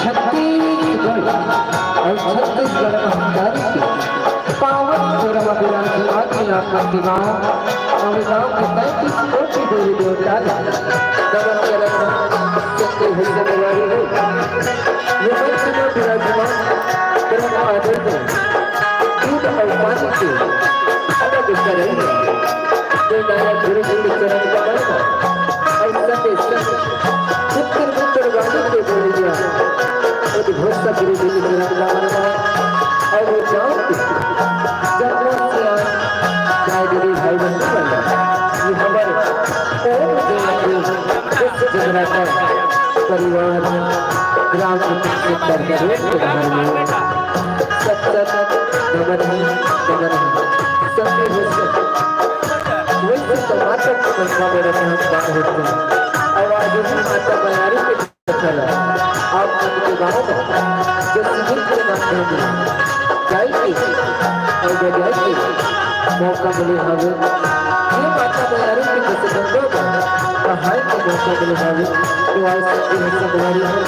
छत्तीसगढ़ और छत्तीसगढ़ महाकाल की पावन पूर्व विराजमान की नाम प्रतिमाओं और गाँव के 35 कोटि देवी देवता नमन करम सत्य हुई देवारी हो ये मंच में विराजमान ब्रह्म आदि में दूध और पानी के अलग करेंगे जो नया गुरु जी के चरण का बना और सत्य पुत्र पुत्र वाणी के बोल दिया और घोषणा गुरु जी के चरण का बना और वो जाओ जब वो चाहे दीदी भाई बंधु बना ये हमारे ओम जगन्नाथ परिवार ग्राम के तरकरे के बाहर में सत्सत नमन सत्य वैसे तो माता की संख्या में रहते हैं बात होते हैं और आज भी माता बयारी के चला आप उनके गाँव में जो शिविर के माध्यम में जाएगी और जब जाएगी मौका मिले हमें ये माता बयारी के जैसे बंदों का पढ़ाई का मौका मिले हमें तो आज सबकी हिस्सा बयारी है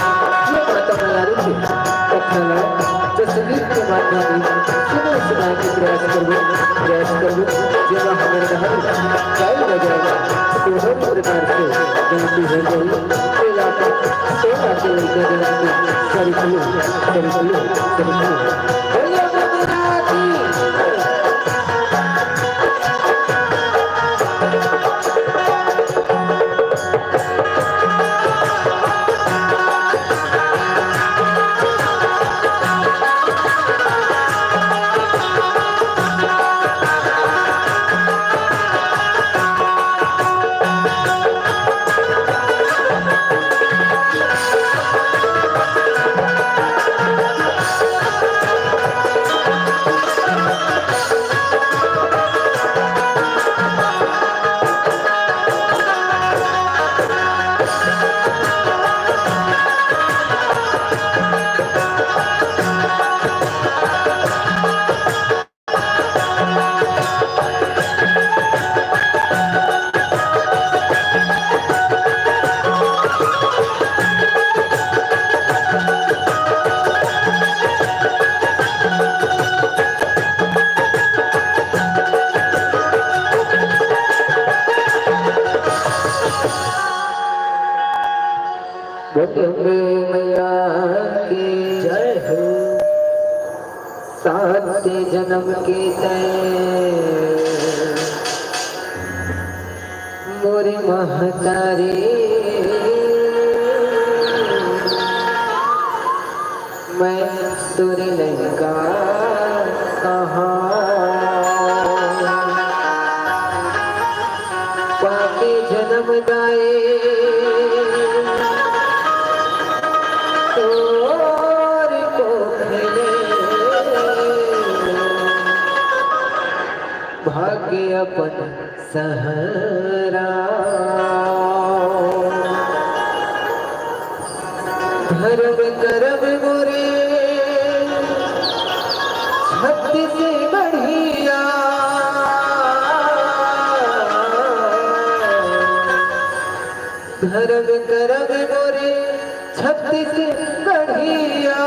ये माता बयारी के पक्षला जो शिविर के माध्यम में सुबह सुबह के प्रयास करो जब हमारे घर चाय बजाएगा तो हर प्रकार से गलती हो गई मैया की जय हो सात जन्म के तय मोरे महतारे मैं तुरे लंका कहाँ पाके जन्म दाए भाग्य अपन सहरा धर्म करम मोरे भक्ति से बढ़िया धर्म करम मोरे छत्ती से बढ़िया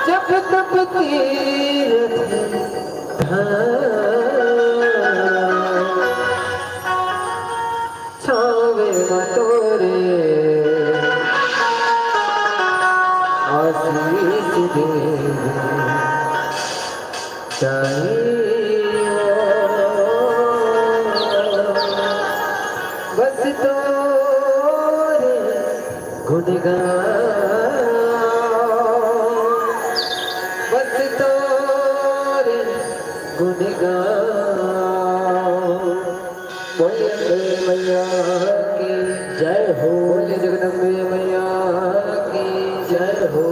जब तप तीर्थ छावे मतोरे आशीष दे बस तोरे गुणगान बस तोरे गुणगान बोले मैया की जय हो बोले जगदम्बे मैया की जय हो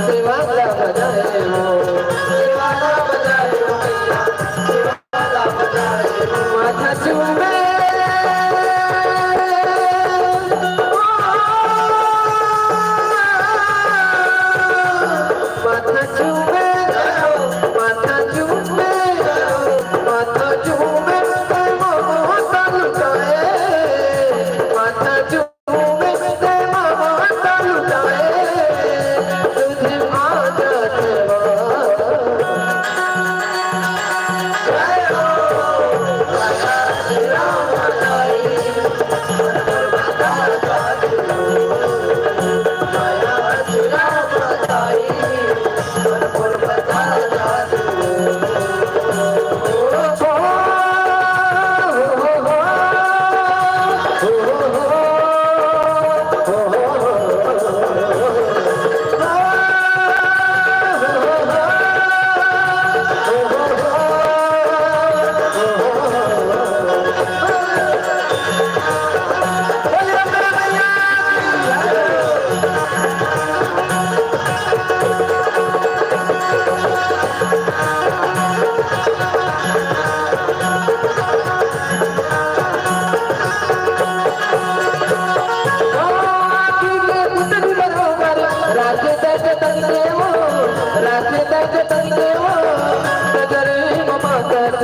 सेवा बजाए हो दिलवाला बजाए हो मैया दिलवाला बजाए हो माथा चूमे माथा चूमे माथा चूमे माथा चूमे माता लुटाए माथा चूमे माता लुटाए तुझे आदत हो जय हो राजा श्री राम बधाई बता श्री राम बधाई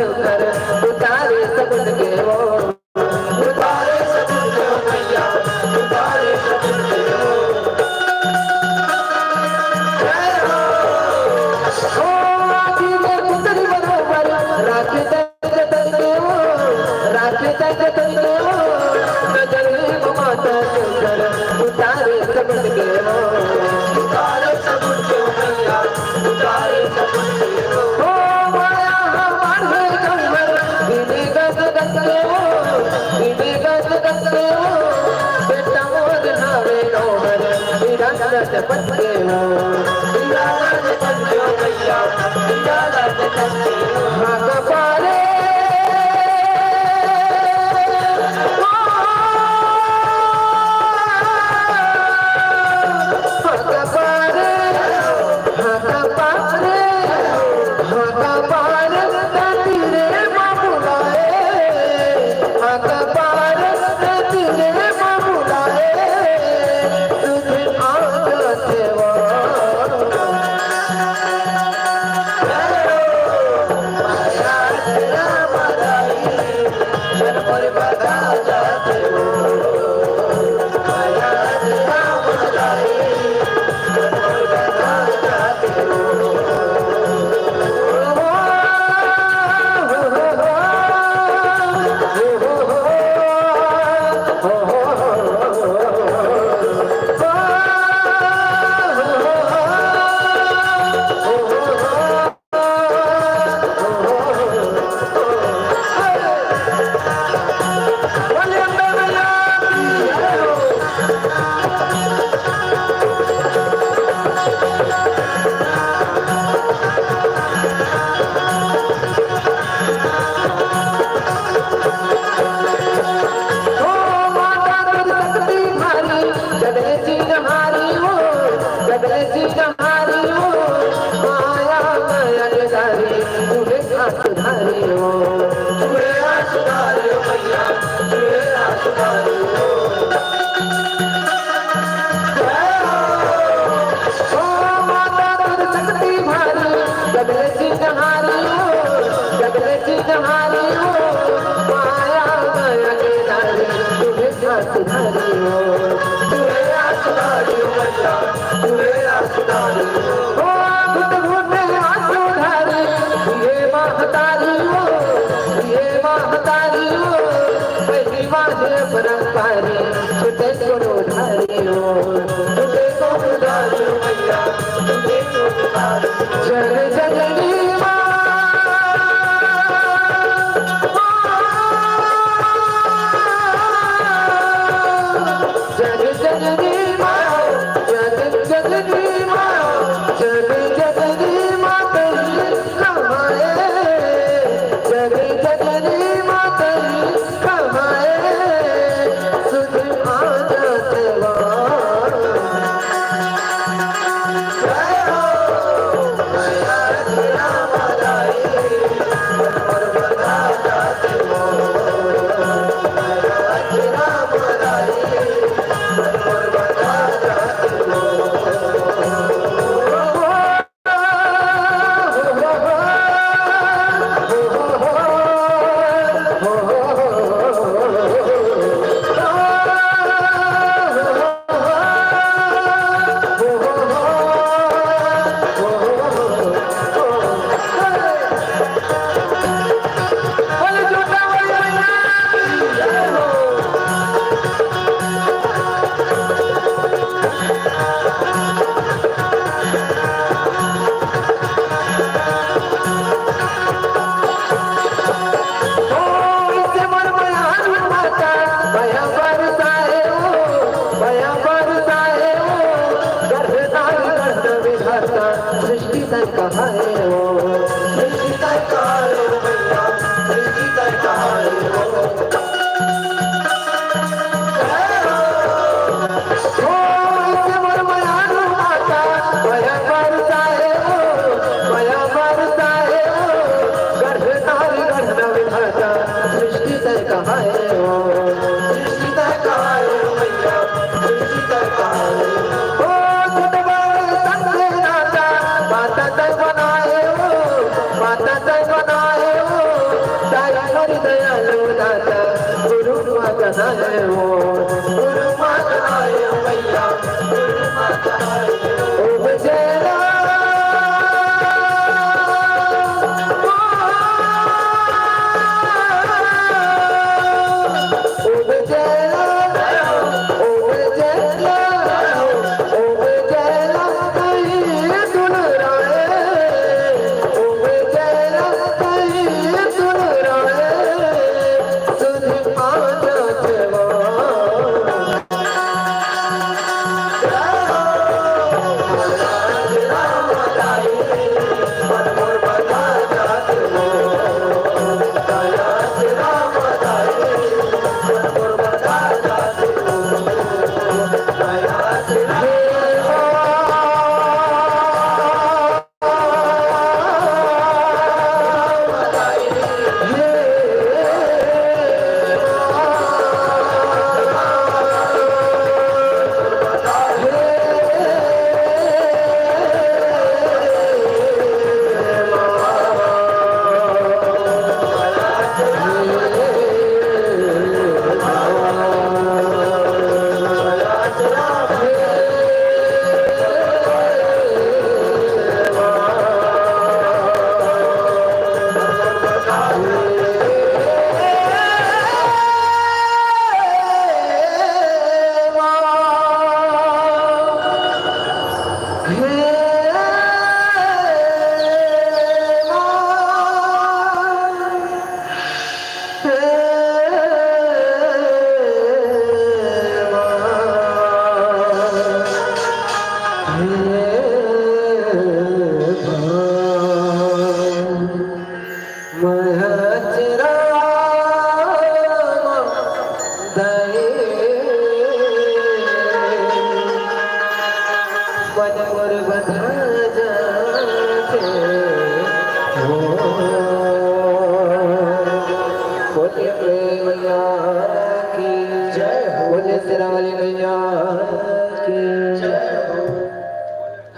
उतारे सबुन के वो उतारे सबुन के मैया उतारे सबुन के वो ओ आदि में पुतरी बरोबर राखी तक तक वो राखी तक तक वो नजर माता सुंदर उतारे सबुन के वो उतारे सबुन के मैया उतारे सबुन के वो बेटा मोर नावे नोहर विराजत पत्ते हो विराजत पत्ते हो मैया विराजत पत्ते हो भाग पारे भाग पारे भाग पारे भाग पारे तेरे बाबुलाए भाग पारे तेरे बाबुलाए तुझे आदत हो माया तेरा बधाई मन पर बता जाते हो माया तेरा बधाई मन पर बता जाते हो तर कहाँ है वो, सृष्टि तर कहाँ है वो भैया, सृष्टि तर कहाँ है वो। कहाँ है वो, सृष्टि तर कहाँ है वो भैया, सृष्टि तर कहाँ है वो। माता तर बनाए वो, माता तर बनाए वो, हरि दयालु दाता गुरु माँ कहाँ है वो, गुरु माँ कहाँ है वो भैया, गुरु माँ कहाँ है वो। बजेरा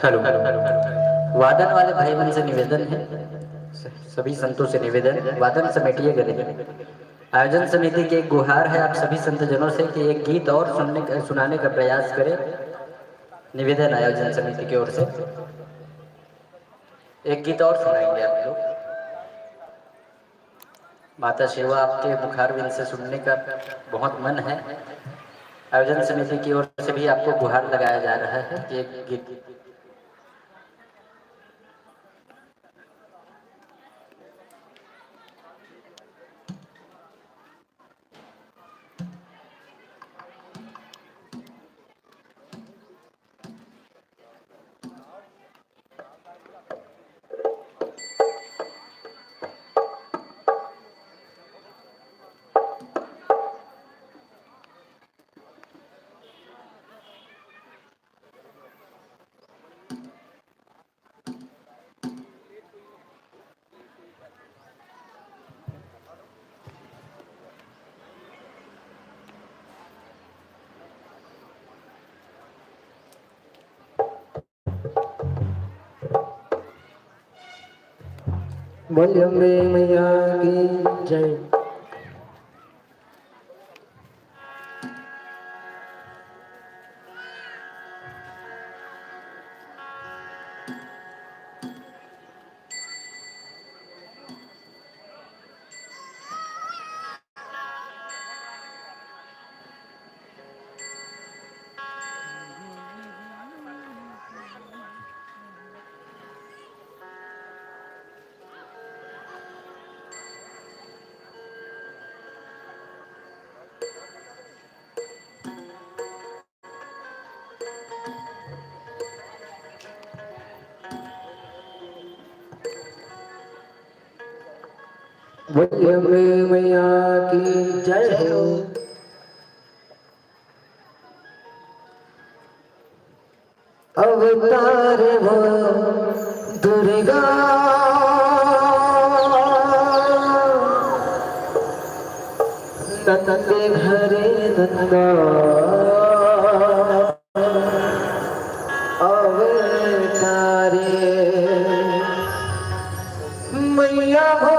हेलो, वादन वाले भाई बहन से निवेदन है, सभी संतों से निवेदन, वादन समेटिए गले। आयोजन समिति की एक गुहार है आप सभी संत जनों से कि एक गीत और सुनाने का प्रयास करें। निवेदन आयोजन समिति की ओर से एक गीत और सुनाएंगे आप लोग। माता शिवा आपके बुखार बिन से सुनने का बहुत मन है। आयोजन समिति की ओर से भी आपको गुहार लगाया जा रहा है कि एक गीत। बोलिए अम्बे मैया की जय। बोलिए अम्बे मैया की जय हो। अवतार वो दुर्गा नंदे घरे नंदा अवतारे मैया हो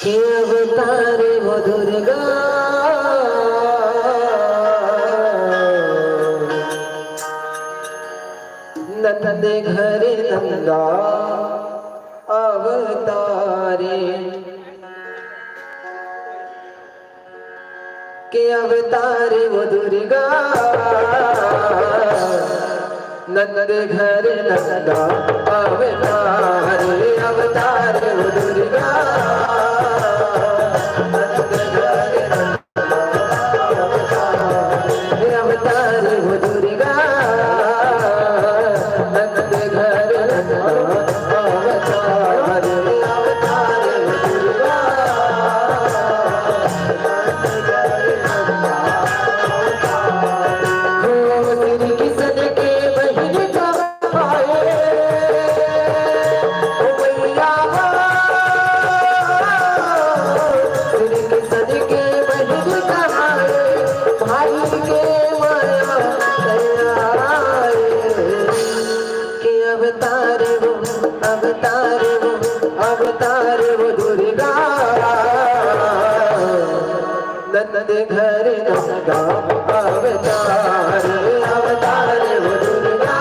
के अवतारे वो दुर्गा नंदे घरे नंदा अवतारे के अवतारे वो दुर्गा नंदे घरे नंदा अवतारे अवतारे वो दुर्गा अवतार वो दुर्गा नंदे घरे नंदा अवतार अवतार वो दुर्गा नंदे घरे नंदा अवतार अवतार वो दुर्गा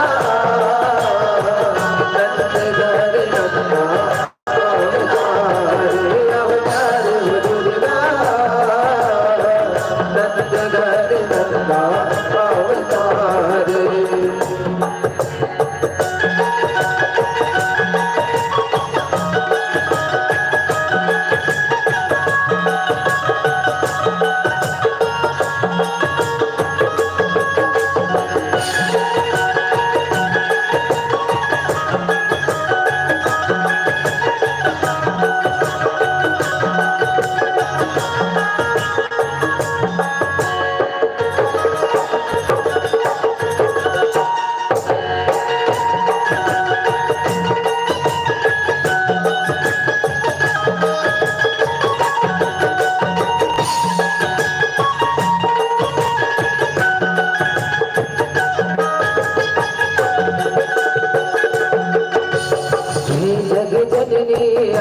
नंदे घरे नंदा अवतार।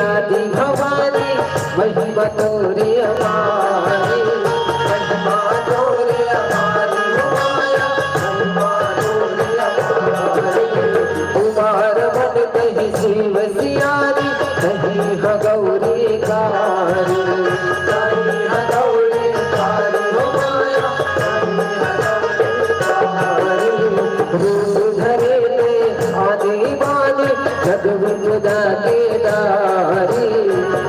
आदि भवानी महिमा तोरे अपारी महिमा तोरे अपारी माया महिमा तोरे अपारी कुमार मन कही शिव सियारी कही गौरी कारी कही गौरी कारी माया रूप धरे ले आदि बानी जग विपदा के दारी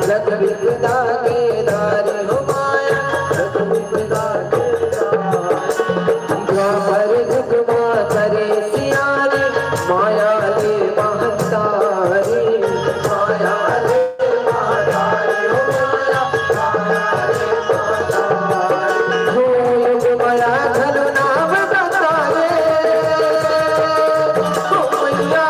जग विपदा के दारी हो माया जग विपदा के दारी द्वापर युग मां करे सियारी माया ले महतारी माया ले महतारी हो माया माया ले महतारी हो युग माया धन नाम बताए हो मैया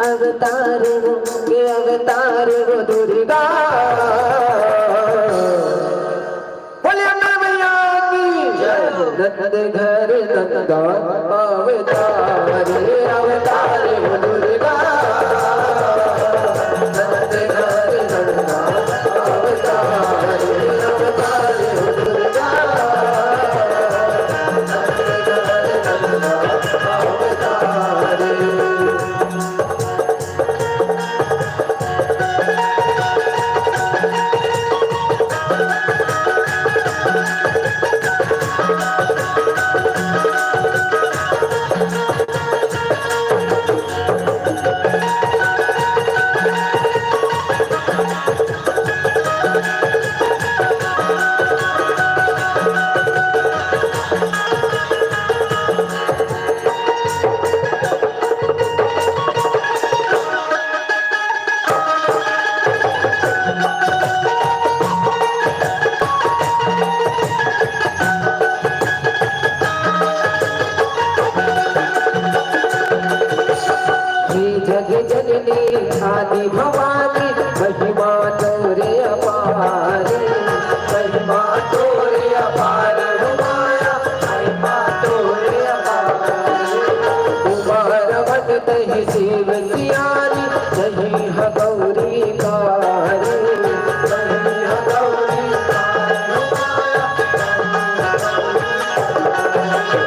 अवतार वो के अवतार वो दुर्गा बोलिए मैया की जय हो। नंदे घरे नंदा अवतार अवतार वो दुर्गा नंदे घरे नंदा अवतार अवतार वो दुर्गा नंदे घरे नंदा अवतार। आदि भवानी महिमा तोरे अपार महिमा तोरे अपार माया महिमा तोरे अपार उमारवत तहि शिव सियारी नहीं ह गौरी कारी नहीं ह गौरी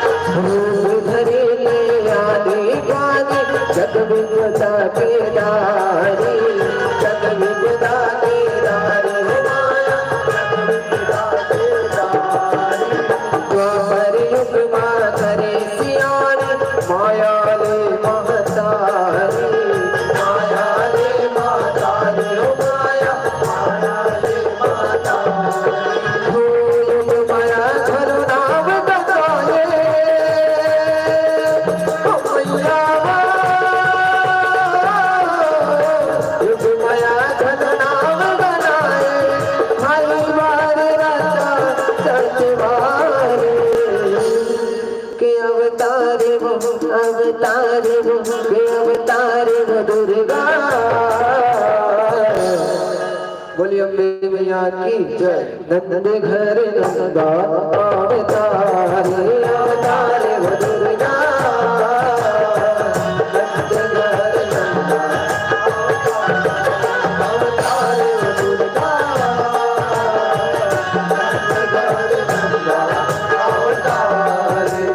धरे ले आदि गानी जग विपदा के दारी जग विपदा के दारी माया जग विपदा के दारी द्वापर युग माँ करे सियारी माया ले महतारी माया ले महतारी हो माया माया ले महतारी हो युग माया धरो नाम गवाए हो मैया युग माया धरो नाम बनाए भाई बारे राजा सचवारे के अवतारे वो के अवतारे वो दुर्गा बोलिए अम्बे मैया की जय नंद घर नंदा अवतारे अवतारे वो दुर्गा नंद घर नंदा अवतारे वो दुर्गा नंद घर नंदा अवतारे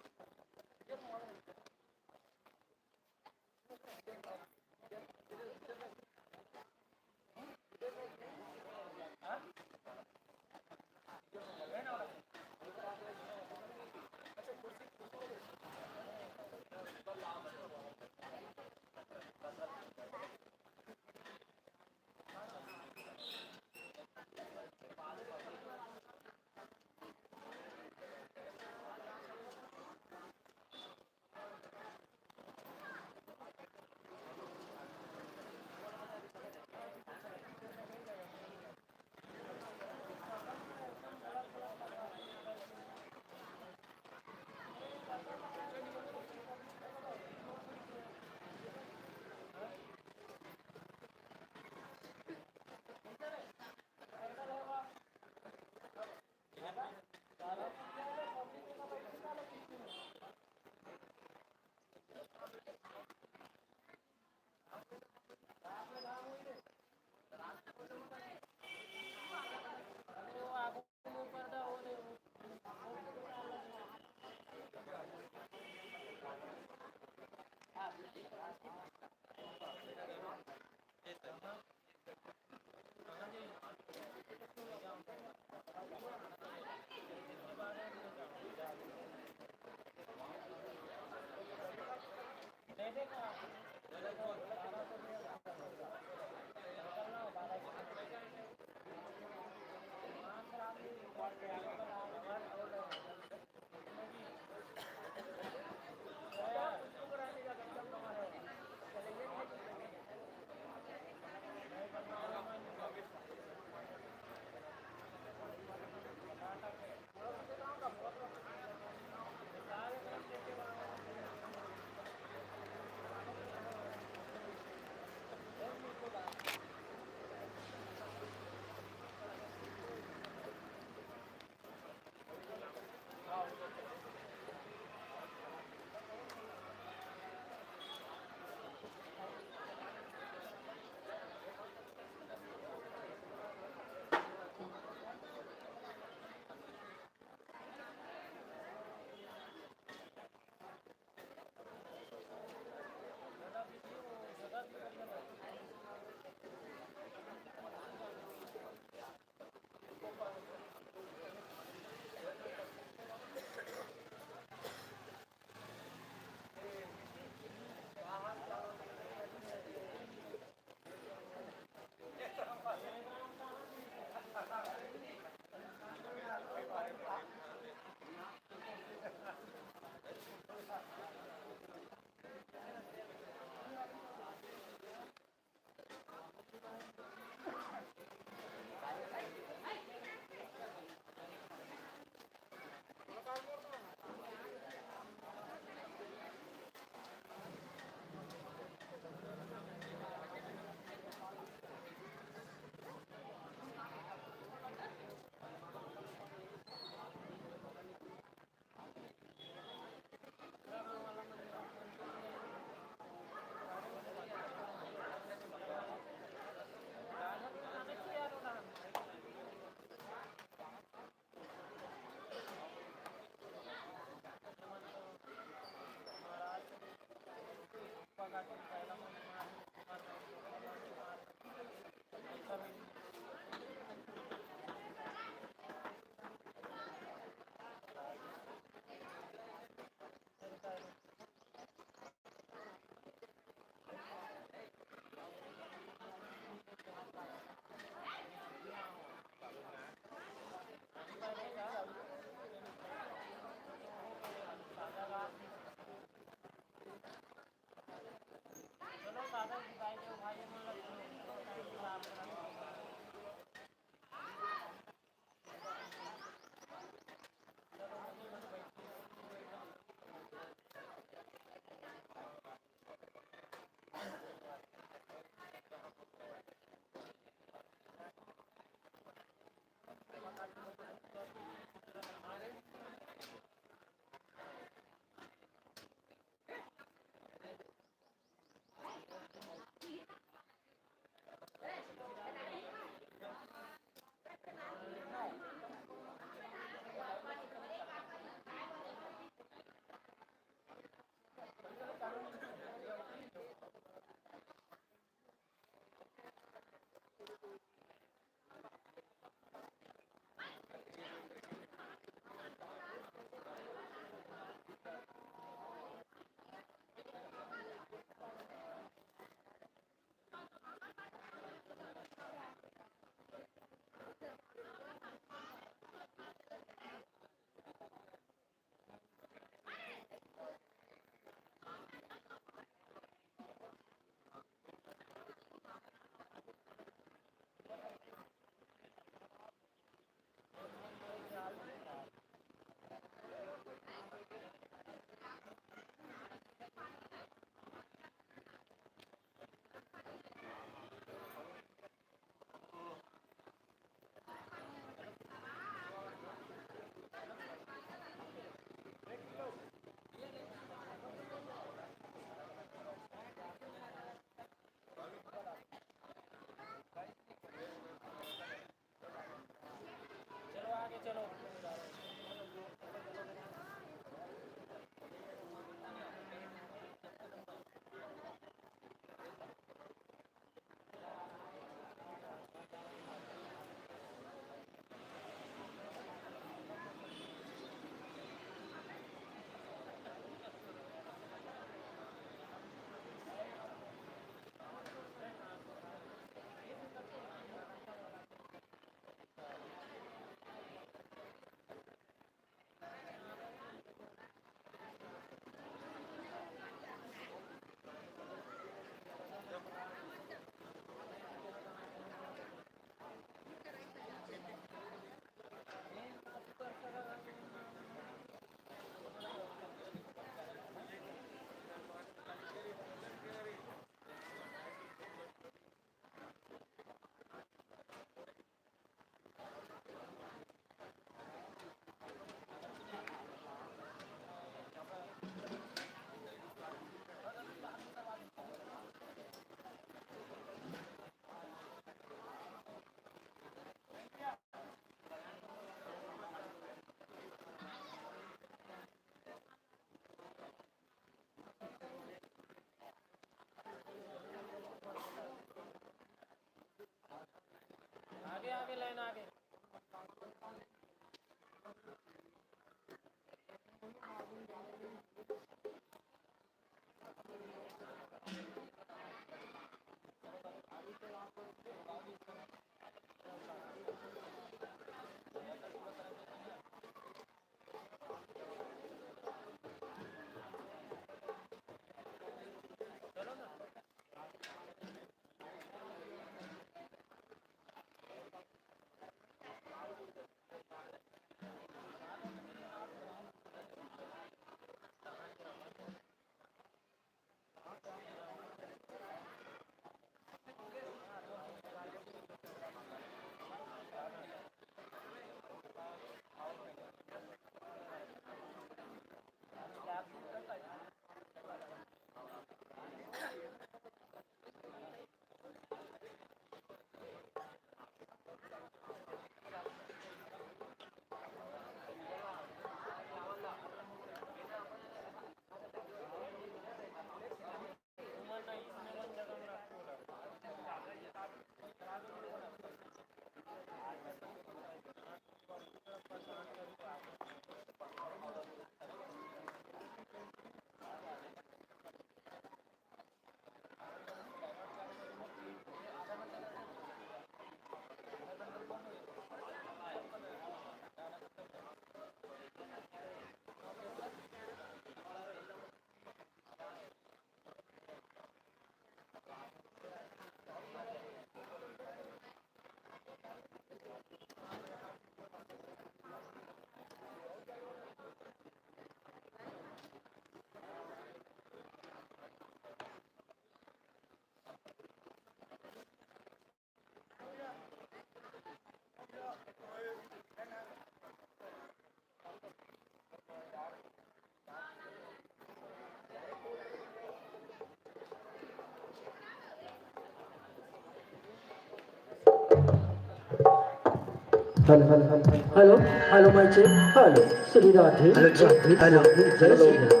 hello hello my check hello Shri Radhe hello ji, hello जय श्री राम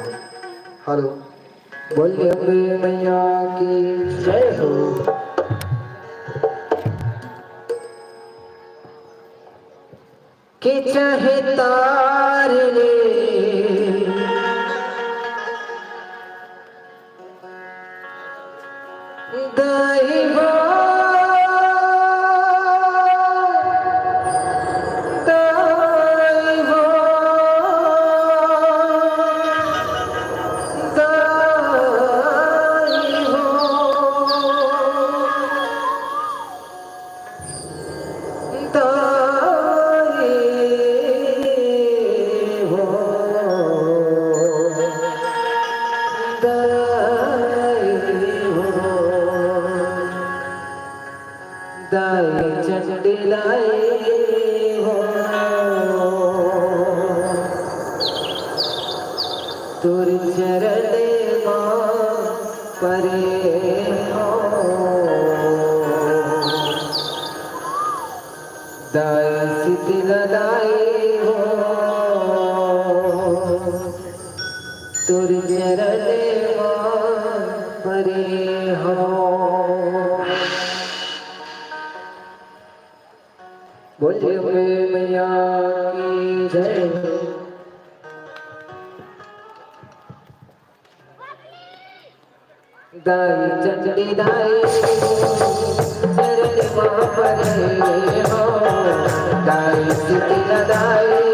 हेलो बोलिए अम्बे मैया की जय हो कि चाहे तार ले दैवा दैवा दाई चंडिलाई हो तुर चरण मां परे हो दाई सिद्ध दाई हो तुर चरण मां परे हो बोलिए मैया की जय दाई चंडी दाई चरण मां परे हो दाई सिद्ध दाई